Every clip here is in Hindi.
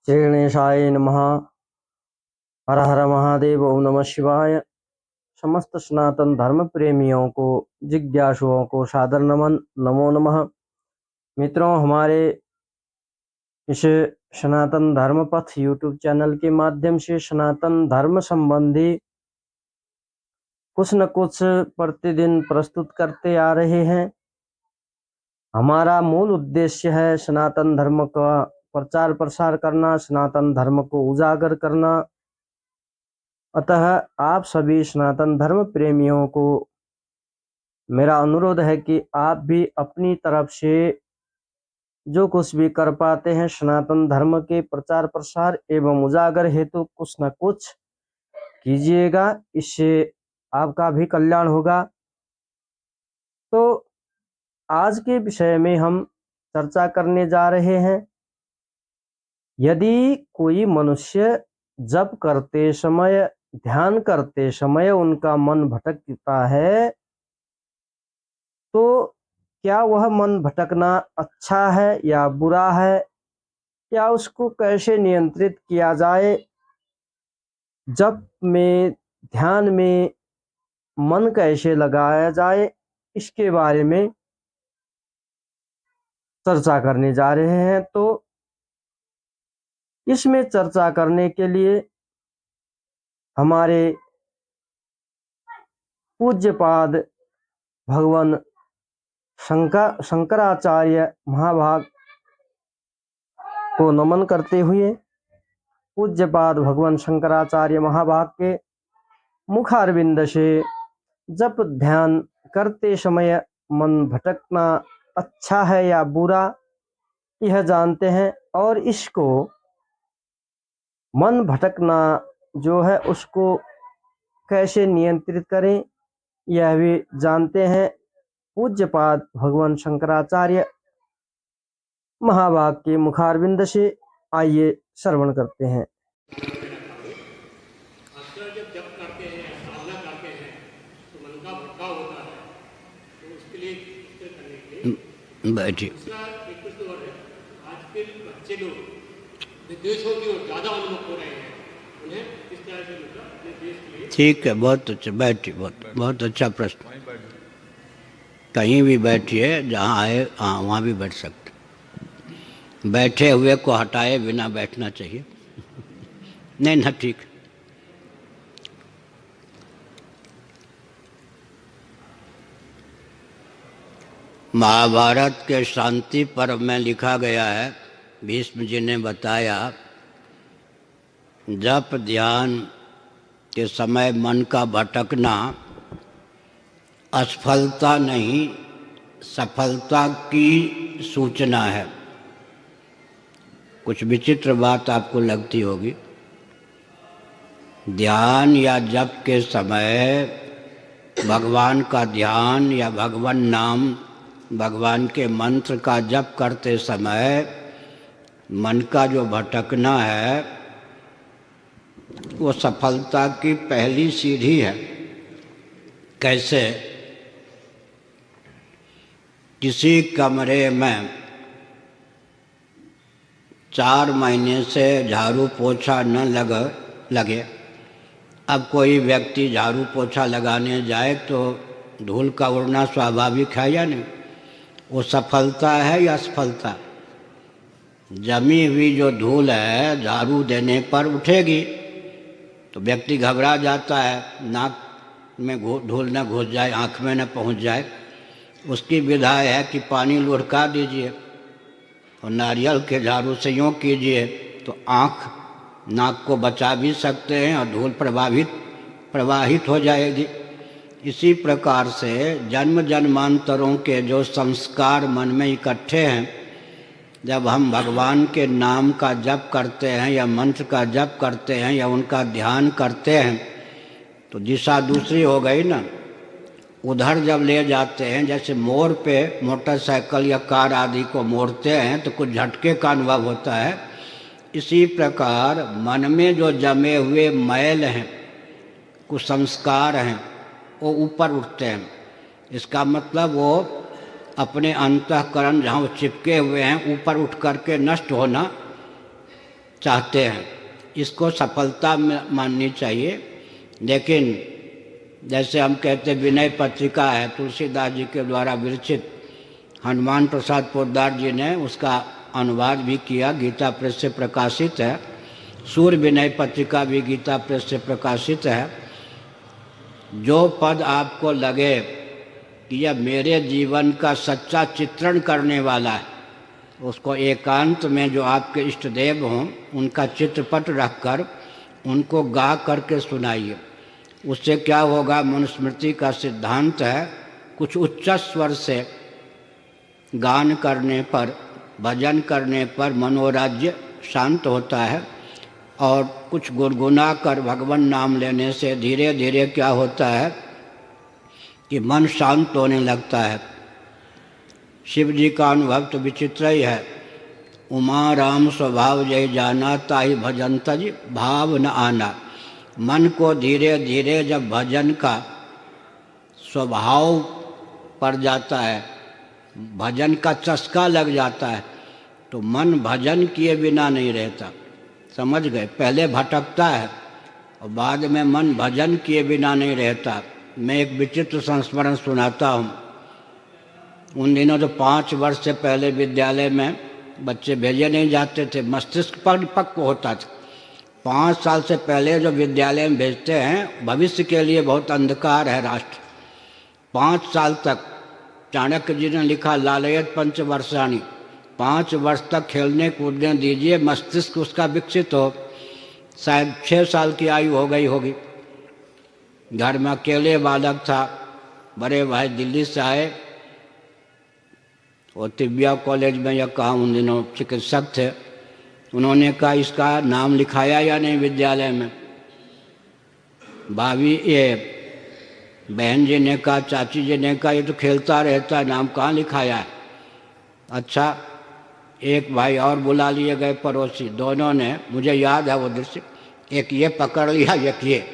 श्री गणेशाय नमः। हर हर महादेव। ओम नमः शिवाय। समस्त सनातन धर्म प्रेमियों को, जिज्ञासुओं को सादर नमन, नमो नमः। मित्रों, हमारे इस सनातन धर्म पथ यूट्यूब चैनल के माध्यम से सनातन धर्म संबंधी कुछ न कुछ प्रतिदिन प्रस्तुत करते आ रहे हैं। हमारा मूल उद्देश्य है सनातन धर्म का प्रचार प्रसार करना, सनातन धर्म को उजागर करना। अतः आप सभी सनातन धर्म प्रेमियों को मेरा अनुरोध है कि आप भी अपनी तरफ से जो कुछ भी कर पाते हैं सनातन धर्म के प्रचार प्रसार एवं उजागर हेतु कुछ न कुछ कीजिएगा। इससे आपका भी कल्याण होगा। तो आज के विषय में हम चर्चा करने जा रहे हैं, यदि कोई मनुष्य जप करते समय, ध्यान करते समय उनका मन भटकता है तो क्या वह मन भटकना अच्छा है या बुरा है, या उसको कैसे नियंत्रित किया जाए, जप में, ध्यान में मन कैसे लगाया जाए, इसके बारे में चर्चा करने जा रहे हैं। तो इसमें चर्चा करने के लिए हमारे पूज्यपाद भगवान शंकराचार्य महाभाग को नमन करते हुए, पूज्यपाद भगवान शंकराचार्य महाभाग के मुखारविंद से जप ध्यान करते समय मन भटकना अच्छा है या बुरा, यह जानते हैं। और इसको मन भटकना जो है उसको कैसे नियंत्रित करें, यह भी जानते हैं। पूज्यपाद भगवान शंकराचार्य महाभाग के मुखारविंद से आइए श्रवण करते हैं। जब जप करते हैं, साधना करते हैं तो मन का भटकाव होता है, तो उसके लिए करने के लिए बैठिए। दूसरा एक कुछ और है, आजकल बच्चे लोग विदेशों की ओर ज़्यादा उन्मुख हो रहे हैं, उन्हें किस तरह से मतलब अपने देश के लिए। ठीक है, बहुत अच्छा, बैठिए। बहुत अच्छा प्रश्न। कहीं भी बैठिए, जहाँ आए वहाँ भी बैठ सकते। बैठे हुए को हटाए बिना बैठना चाहिए। नहीं ना, ठीक। महाभारत के शांति पर्व में लिखा गया है, भीष्म जी ने बताया, जप ध्यान के समय मन का भटकना असफलता नहीं, सफलता की सूचना है। कुछ विचित्र बात आपको लगती होगी। ध्यान या जप के समय भगवान का ध्यान या भगवान नाम, भगवान के मंत्र का जप करते समय मन का जो भटकना है वो सफलता की पहली सीढ़ी है। कैसे? किसी कमरे में 4 महीने से झाड़ू पोछा न लगे, अब कोई व्यक्ति झाड़ू पोछा लगाने जाए तो धूल का उड़ना स्वाभाविक है या नहीं? वो सफलता है या असफलता? जमी हुई जो धूल है झाड़ू देने पर उठेगी तो व्यक्ति घबरा जाता है, नाक में धूल न घुस जाए, आँख में न पहुँच जाए। उसकी विधा है कि पानी लुढ़का दीजिए और नारियल के झाड़ू से यूँ कीजिए तो आँख नाक को बचा भी सकते हैं और धूल प्रवाहित हो जाएगी। इसी प्रकार से जन्म जन्मांतरों के जो संस्कार मन में इकट्ठे हैं, जब हम भगवान के नाम का जप करते हैं या मंत्र का जप करते हैं या उनका ध्यान करते हैं तो दिशा दूसरी हो गई ना। उधर जब ले जाते हैं, जैसे मोड़ पे मोटरसाइकिल या कार आदि को मोड़ते हैं तो कुछ झटके का अनुभव होता है। इसी प्रकार मन में जो जमे हुए मैल हैं, कुछ संस्कार हैं, वो ऊपर उठते हैं। इसका मतलब वो अपने अंतःकरण जहाँ वो चिपके हुए हैं ऊपर उठ करके नष्ट होना चाहते हैं, इसको सफलता माननी चाहिए। लेकिन जैसे हम कहते विनय पत्रिका है, तुलसीदास जी के द्वारा विरचित, हनुमान प्रसाद पोद्दार जी ने उसका अनुवाद भी किया, गीता प्रेस से प्रकाशित है। सूर्य विनय पत्रिका भी गीता प्रेस से प्रकाशित है। जो पद आपको लगे कि यह मेरे जीवन का सच्चा चित्रण करने वाला है, उसको एकांत में जो आपके इष्ट देव हों उनका चित्रपट रखकर उनको गा करके सुनाइए। उससे क्या होगा, मनुस्मृति का सिद्धांत है, कुछ उच्च स्वर से गान करने पर, भजन करने पर मनोराज्य शांत होता है, और कुछ गुनगुना कर भगवान नाम लेने से धीरे धीरे क्या होता है कि मन शांत होने लगता है। शिव जी का अनुभव तो विचित्र ही है। उमा राम स्वभाव जय जाना, ताहि भजन तज भाव न आना। मन को धीरे धीरे जब भजन का स्वभाव पड़ जाता है, भजन का चस्का लग जाता है, तो मन भजन किए बिना नहीं रहता। समझ गए? पहले भटकता है और बाद में मन भजन किए बिना नहीं रहता। मैं एक विचित्र संस्मरण सुनाता हूँ। उन दिनों तो 5 वर्ष से पहले विद्यालय में बच्चे भेजे नहीं जाते थे, मस्तिष्क परिपक्व होता था। 5 साल से पहले जो विद्यालय में भेजते हैं, भविष्य के लिए बहुत अंधकार है राष्ट्र। 5 साल तक चाणक्य जी ने लिखा, लालयत पंचवर्षाणि, 5 वर्ष तक खेलने कूदने दीजिए, मस्तिष्क उसका विकसित हो। शायद 6 साल की आयु हो गई होगी। घर में अकेले बालक था। बड़े भाई दिल्ली से आए, वो तिब्बिया कॉलेज में या कहाँ उन दिनों चिकित्सक थे। उन्होंने कहा, इसका नाम लिखाया या नहीं विद्यालय में? भाभी ये बहन जी ने कहा, चाची जी ने कहा, ये तो खेलता रहता है, नाम कहाँ लिखाया है? अच्छा, एक भाई और बुला लिए गए पड़ोसी, दोनों ने, मुझे याद है वो दृश्य, एक ये पकड़ लिया एक ये,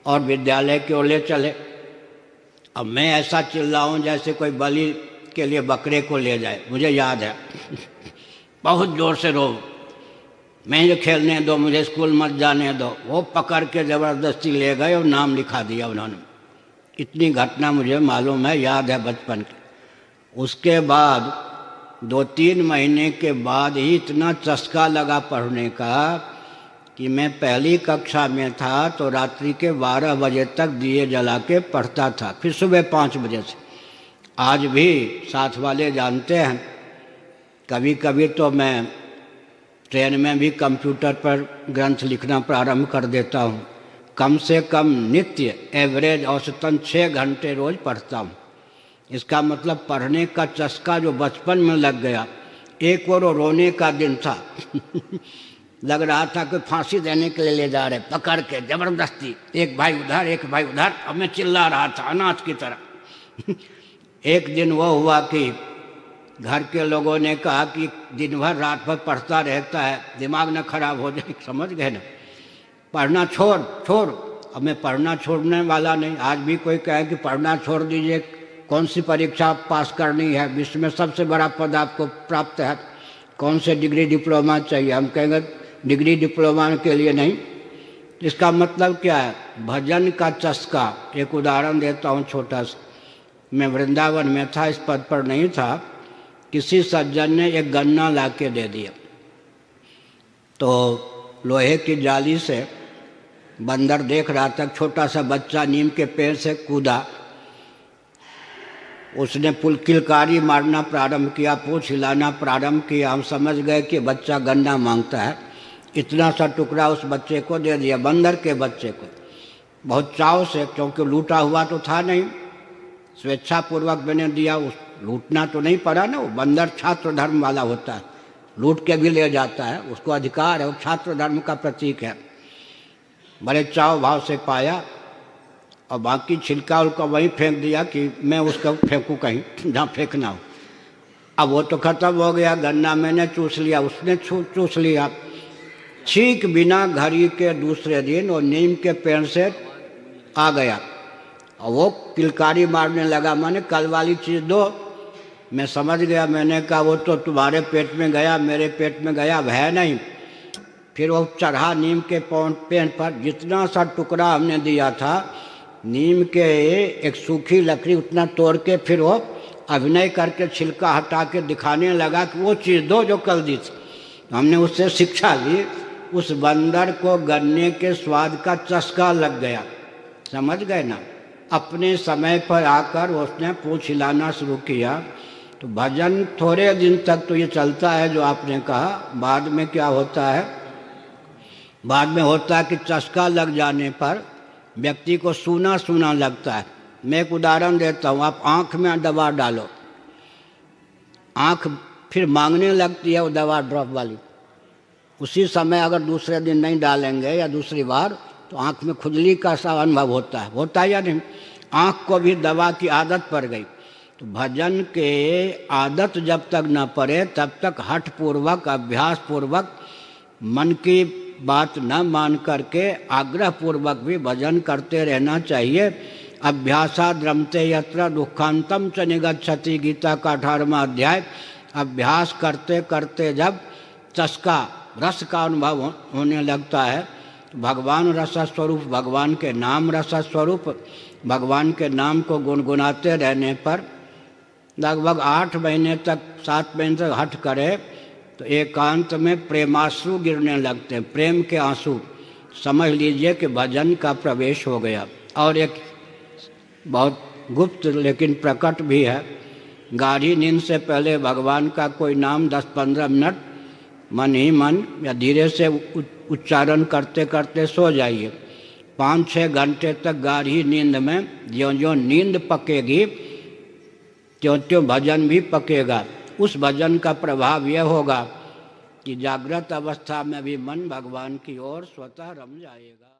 और विद्यालय की ओर ले चले। अब मैं ऐसा चिल्लाऊं जैसे कोई बलि के लिए बकरे को ले जाए, मुझे याद है। बहुत जोर से रो, मैं जो खेलने दो, मुझे स्कूल मत जाने दो। वो पकड़ के ज़बरदस्ती ले गए और नाम लिखा दिया उन्होंने। इतनी घटना मुझे मालूम है, याद है बचपन की। उसके बाद 2-3 महीने के बाद ही इतना चस्का लगा पढ़ने का कि मैं पहली कक्षा में था तो रात्रि के 12 बजे तक दिए जला के पढ़ता था, फिर सुबह 5 बजे से। आज भी साथ वाले जानते हैं, कभी कभी तो मैं ट्रेन में भी कंप्यूटर पर ग्रंथ लिखना प्रारंभ कर देता हूँ। कम से कम नित्य एवरेज औसतन 6 घंटे रोज पढ़ता हूँ। इसका मतलब पढ़ने का चस्का जो बचपन में लग गया। एक और रोने का दिन था। लग रहा था कि फांसी देने के लिए ले जा रहे, पकड़ के जबरदस्ती, एक भाई उधर एक भाई उधर। अब मैं चिल्ला रहा था अनाथ की तरह। एक दिन वो हुआ कि घर के लोगों ने कहा कि दिन भर रात भर पढ़ता रहता है, दिमाग न खराब हो जाए। समझ गए ना? पढ़ना छोड़ छोड़। अब मैं पढ़ना छोड़ने वाला नहीं। आज भी कोई कहे कि पढ़ना छोड़ दीजिए, कौन सी परीक्षा पास करनी है, विश्व में सबसे बड़ा पद आपको प्राप्त है, कौन से डिग्री डिप्लोमा चाहिए, हम कहेंगे डिग्री डिप्लोमा के लिए नहीं। इसका मतलब क्या है? भजन का चस्का। एक उदाहरण देता हूँ छोटा सा। मैं वृंदावन में था, इस पद पर नहीं था। किसी सज्जन ने एक गन्ना ला के दे दिया, तो लोहे की जाली से बंदर देख रहा था। छोटा सा बच्चा नीम के पेड़ से कूदा, उसने किलकारी मारना प्रारंभ किया, पूंछ हिलाना प्रारंभ किया। हम समझ गए कि बच्चा गन्ना मांगता है। इतना सा टुकड़ा उस बच्चे को दे दिया, बंदर के बच्चे को, बहुत चाव से, क्योंकि लूटा हुआ तो था नहीं, स्वेच्छापूर्वक मैंने दिया। उस लूटना तो नहीं पड़ा ना। वो बंदर छात्र धर्म वाला होता है, लूट के भी ले जाता है, उसको अधिकार है, वो छात्र धर्म का प्रतीक है। बड़े चाव भाव से पाया और बाकी छिलका उलका वहीं फेंक दिया कि मैं उसको फेंकूँ कहीं जहाँ फेंकना हो। अब वो तो खत्म हो गया, गन्ना मैंने चूस लिया, उसने चूस लिया। छींक बिना घड़ी के दूसरे दिन वो नीम के पेड़ से आ गया और वो किलकारी मारने लगा। मैंने कल वाली चीज़ दो। मैं समझ गया। मैंने कहा वो तो तुम्हारे पेट में गया, मेरे पेट में गया, अब है नहीं। फिर वो चढ़ा नीम के पेड़ पर, जितना सा टुकड़ा हमने दिया था नीम के एक सूखी लकड़ी उतना तोड़ के फिर वो अभिनय करके छिलका हटा के दिखाने लगा कि वो चीज़ दो जो कल दी थी। हमने उससे शिक्षा ली। उस बंदर को गन्ने के स्वाद का चस्का लग गया, समझ गए ना। अपने समय पर आकर उसने पूँछ हिलाना शुरू किया। तो भजन थोड़े दिन तक तो ये चलता है जो आपने कहा, बाद में क्या होता है, बाद में होता है कि चस्का लग जाने पर व्यक्ति को सूना सूना लगता है। मैं एक उदाहरण देता हूँ, आप आँख में दवा डालो, आँख फिर मांगने लगती है वो दवा ड्रॉप वाली। उसी समय अगर दूसरे दिन नहीं डालेंगे या दूसरी बार तो आँख में खुजली का सा अनुभव होता है या नहीं। आँख को भी दवा की आदत पड़ गई। तो भजन के आदत जब तक न पड़े तब तक हठ पूर्वक अभ्यास पूर्वक मन की बात न मान करके आग्रह पूर्वक भी भजन करते रहना चाहिए। अभ्यासाद् रमते यत्र दुखांतम च निगच्छति, गीता का 18वां अध्याय। अभ्यास करते करते जब चस्का रस का अनुभव होने लगता है, भगवान रस स्वरूप, भगवान के नाम रस स्वरूप, भगवान के नाम को गुनगुनाते रहने पर लगभग 8 महीने तक 7 महीने तक हठ करे तो एकांत में प्रेमाश्रु गिरने लगते हैं, प्रेम के आंसू। समझ लीजिए कि भजन का प्रवेश हो गया। और एक बहुत गुप्त लेकिन प्रकट भी है, गाढ़ी नींद से पहले भगवान का कोई नाम 10-15 मिनट मन ही मन या धीरे से उच्चारण करते करते सो जाइए। 5-6 घंटे तक गाढ़ी नींद में ज्यों ज्यों नींद पकेगी त्यों त्यों भजन भी पकेगा। उस भजन का प्रभाव यह होगा कि जागृत अवस्था में भी मन भगवान की ओर स्वतः रम जाएगा।